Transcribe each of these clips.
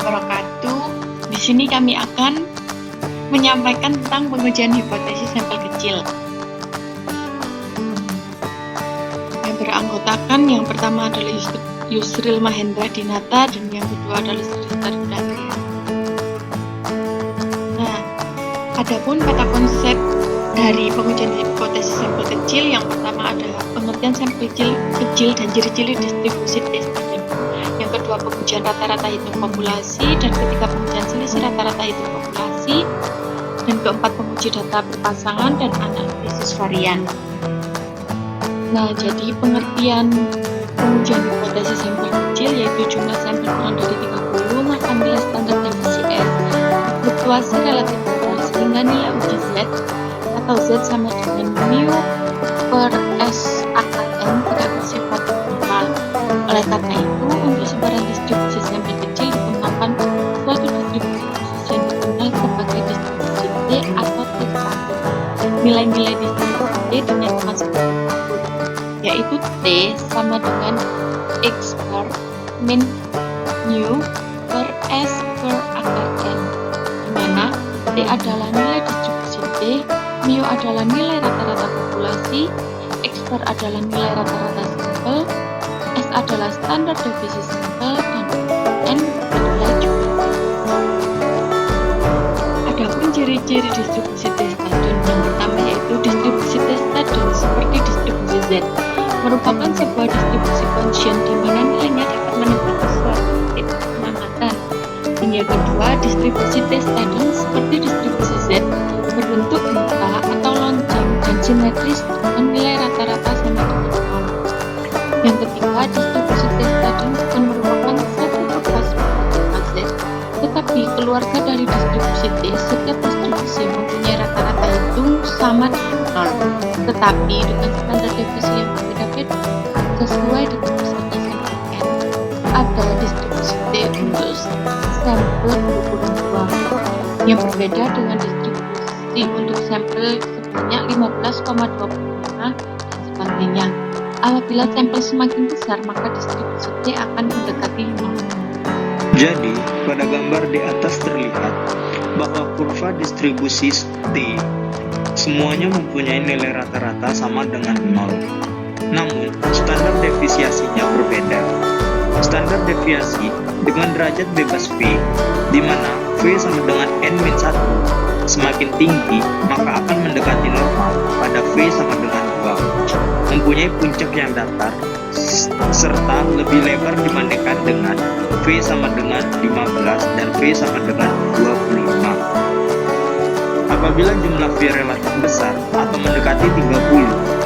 wabarakatuh. Di sini kami akan menyampaikan tentang pengujian hipotesis sampel kecil. Yang beranggotakan yang pertama adalah Yusril Mahendra Dinata dan yang kedua adalah Srita Dudakria. Nah, adapun kata konsep dari pengujian hipotesis sampel kecil, yang pertama adalah pengertian sampel kecil dan ciri-ciri distribusi tes tandem. Yang kedua, pengujian rata-rata hitung populasi, dan ketiga, pengujian selisih rata-rata hitung populasi, dan keempat, penguji data berpasangan dan analisis varian. Nah, jadi pengertian pengujian hipotesis sampel kecil yaitu jumlah sampel kurang dari 30 maka nilai standar deviasi S fluktuasi relatif besar sehingga nilai uji Z atau Z sama dengan mu per S akar N tidak bersifat normal. Oleh karena itu, untuk sebaran distribusi sampel kecil dikembangkan suatu distribusi khusus yang dikenal sebagai distribusi T atau T1. Nilai-nilai distribusi T dinyatakan sebagai berikut, yaitu T sama dengan X bar min mu per S per akar N, di mana T adalah nilai distribusi T, mu adalah nilai rata-rata populasi, X bar adalah nilai rata-rata sampel, S adalah standar deviasi sampel, dan N adalah jumlah. Adapun ciri-ciri distribusi T tandem yang pertama yaitu distribusi T tandem seperti distribusi Z merupakan sebuah distribusi Gaussian di mana nilainya dapat menempati suatu titik pengamatan. Dan yang kedua, distribusi T tandem seperti distribusi Z berbentuk muka atau lonjong dan simetris dengan nilai rata-rata sama dengan 0. Yang ketiga, distribusi T tandem bukan merupakan satu proporsi pada Z, tetapi keluarga dari distribusi T. Setiap distribusi mempunyai rata-rata hitung sama dengan 0, tetapi dengan standar deviasi yang berbeda-beda sesuai dengan peserta sampel N. Ada distribusi T untuk sampel berukuran 2 yang berbeda dengan distribusi untuk sampel sebanyak 15,25 dan sebagainya. Apabila sampel semakin besar, maka distribusi T akan mendekati 5. Jadi, pada gambar di atas terlihat bahwa kurva distribusi T semuanya mempunyai nilai rata-rata sama dengan 0. Namun, standar deviasinya berbeda. Standar deviasi dengan derajat bebas V, di mana V sama dengan N-1. Semakin tinggi, maka akan mendekati normal pada V sama dengan 2. Mempunyai puncak yang datar, serta lebih lebar dibandingkan dengan V sama dengan 15 dan V sama dengan 25. Apabila jumlah V relatif besar atau mendekati 30,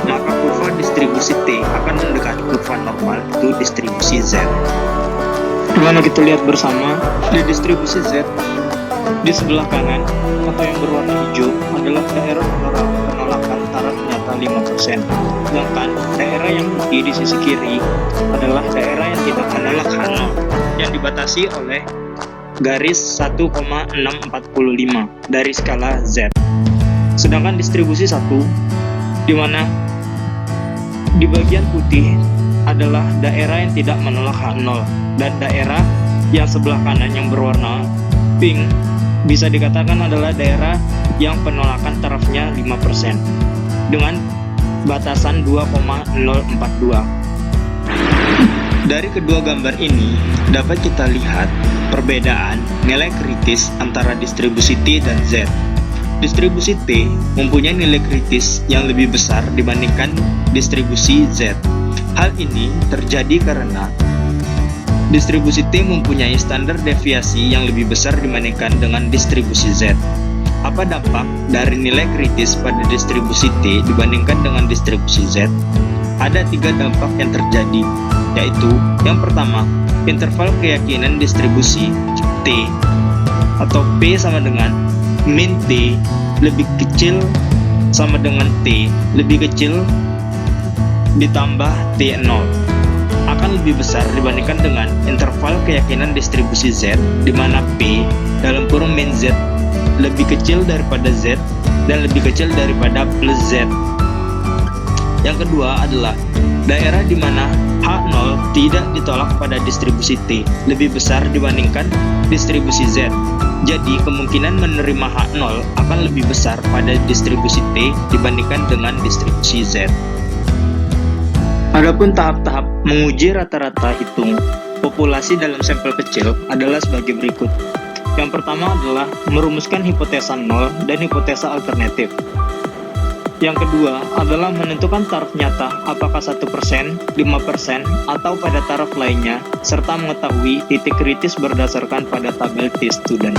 maka kurva distribusi T akan mendekati kurva normal, itu distribusi Z. Dimana kita lihat bersama, di distribusi Z, di sebelah kanan atau yang berwarna hijau adalah daerah penolakan taraf nyata 5%, sedangkan daerah yang putih di sisi kiri adalah daerah yang tidak menolak H0 yang dibatasi oleh garis 1,645 dari skala Z. Sedangkan distribusi 1, di mana di bagian putih adalah daerah yang tidak menolak H0, dan daerah yang sebelah kanan yang berwarna pink bisa dikatakan adalah daerah yang penolakan tarafnya 5% dengan batasan 2,042. Dari kedua gambar ini dapat kita lihat perbedaan nilai kritis antara distribusi T dan Z. Distribusi T mempunyai nilai kritis yang lebih besar dibandingkan distribusi Z. Hal ini terjadi karena distribusi T mempunyai standar deviasi yang lebih besar dibandingkan dengan distribusi Z. Apa dampak dari nilai kritis pada distribusi T dibandingkan dengan distribusi Z? Ada 3 dampak yang terjadi, yaitu yang pertama, interval keyakinan distribusi T atau P sama dengan min T lebih kecil sama dengan T lebih kecil ditambah T0 akan lebih besar dibandingkan dengan interval keyakinan distribusi Z, di mana P dalam kurung min Z lebih kecil daripada Z dan lebih kecil daripada plus Z. Yang kedua adalah daerah di mana H0 tidak ditolak pada distribusi T, lebih besar dibandingkan distribusi Z. Jadi, kemungkinan menerima H0 akan lebih besar pada distribusi T dibandingkan dengan distribusi Z. Adapun tahap-tahap menguji rata-rata hitung populasi dalam sampel kecil adalah sebagai berikut. Yang pertama adalah merumuskan hipotesa 0 dan hipotesa alternatif. Yang kedua adalah menentukan taraf nyata apakah 1%, 5%, atau pada taraf lainnya, serta mengetahui titik kritis berdasarkan pada tabel T-student.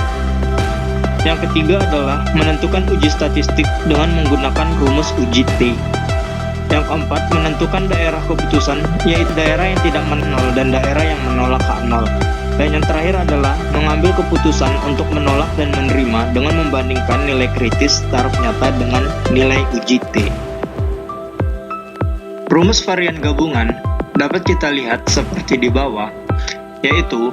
Yang ketiga adalah menentukan uji statistik dengan menggunakan rumus uji T. Yang keempat, menentukan daerah keputusan, yaitu daerah yang tidak menol dan daerah yang menolak H0. Dan yang terakhir adalah mengambil keputusan untuk menolak dan menerima dengan membandingkan nilai kritis taraf nyata dengan nilai uji T. Rumus varian gabungan dapat kita lihat seperti di bawah, yaitu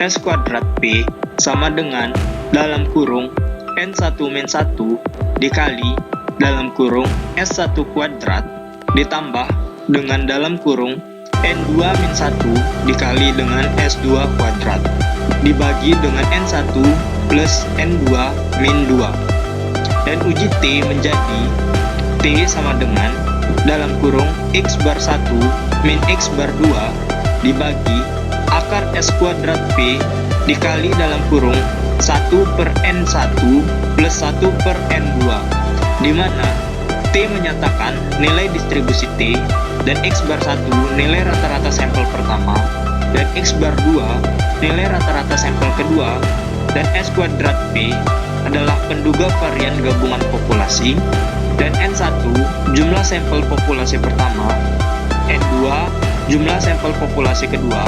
S kuadrat P sama dengan dalam kurung N1-1 dikali dalam kurung S1 kuadrat ditambah dengan dalam kurung N2-1 dikali dengan S2 kuadrat dibagi dengan N1 plus N2 min 2. Dan uji T menjadi T sama dengan dalam kurung X bar 1 min X bar 2 dibagi akar S kuadrat P dikali dalam kurung 1 per N1 plus 1 per N2, di mana T menyatakan nilai distribusi T dan X bar 1 nilai rata-rata sampel pertama dan X bar 2 nilai rata-rata sampel kedua, dan S kuadrat P adalah penduga varian gabungan populasi, dan N1 jumlah sampel populasi pertama, N2 jumlah sampel populasi kedua,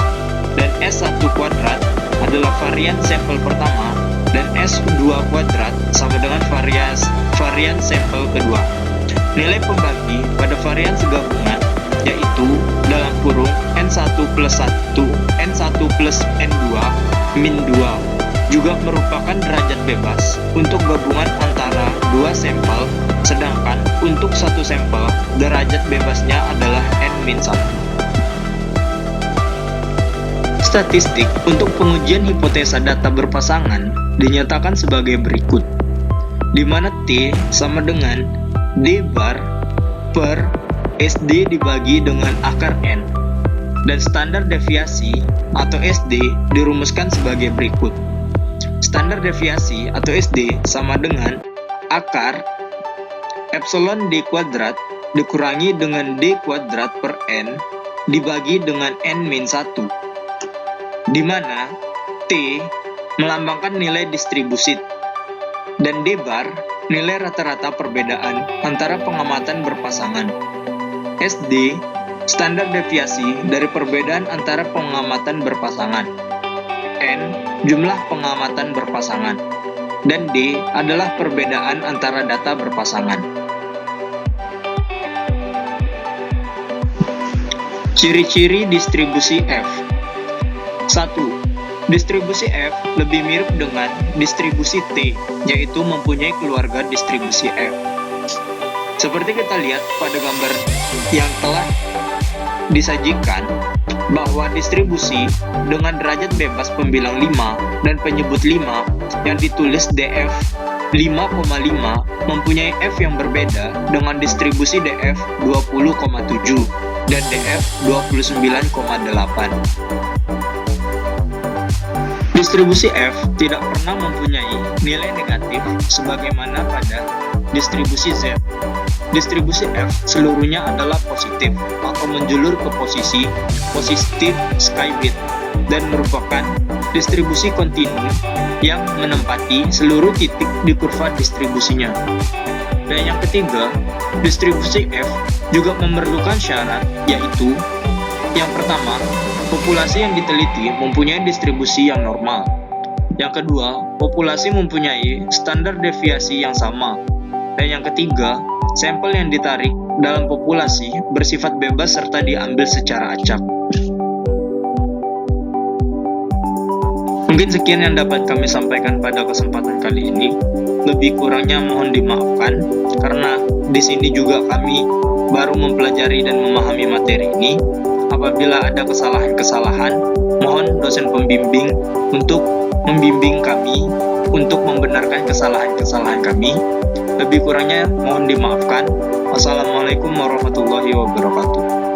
dan S1 kuadrat adalah varian sampel pertama, dan S2 kuadrat sama dengan varian sampel kedua. Nilai pembagi pada varian segabungan yaitu dalam kurung N1 plus 1, N1 plus N2 min 2 juga merupakan derajat bebas untuk gabungan antara dua sampel, sedangkan untuk satu sampel derajat bebasnya adalah N-1. Statistik untuk pengujian hipotesa data berpasangan dinyatakan sebagai berikut, di mana T sama dengan D bar per SD dibagi dengan akar N, dan standar deviasi atau SD dirumuskan sebagai berikut. Standar deviasi atau SD sama dengan akar epsilon D kuadrat dikurangi dengan D kuadrat per N dibagi dengan N-1, di mana T melambangkan nilai distribusi dan D bar nilai rata-rata perbedaan antara pengamatan berpasangan. SD standar deviasi dari perbedaan antara pengamatan berpasangan. N jumlah pengamatan berpasangan. Dan D adalah perbedaan antara data berpasangan. Ciri-ciri distribusi F. 1. Distribusi F lebih mirip dengan distribusi T, yaitu mempunyai keluarga distribusi F. Seperti kita lihat pada gambar yang telah disajikan, bahwa distribusi dengan derajat bebas pembilang 5 dan penyebut 5 yang ditulis DF 5,5 mempunyai F yang berbeda dengan distribusi DF 20,7 dan DF 29,8. Distribusi F tidak pernah mempunyai nilai negatif sebagaimana pada distribusi Z. Distribusi F seluruhnya adalah positif atau menjulur ke posisi positif skybit dan merupakan distribusi kontinu yang menempati seluruh titik di kurva distribusinya. Dan yang ketiga, distribusi F juga memerlukan syarat, yaitu yang pertama, populasi yang diteliti mempunyai distribusi yang normal. Yang kedua, populasi mempunyai standar deviasi yang sama. Dan yang ketiga, sampel yang ditarik dalam populasi bersifat bebas serta diambil secara acak. Mungkin sekian yang dapat kami sampaikan pada kesempatan kali ini. Lebih kurangnya mohon dimaafkan, karena di sini juga kami baru mempelajari dan memahami materi ini. Apabila ada kesalahan-kesalahan, mohon dosen pembimbing untuk membimbing kami untuk membenarkan kesalahan-kesalahan kami. Lebih kurangnya mohon dimaafkan. Wassalamualaikum warahmatullahi wabarakatuh.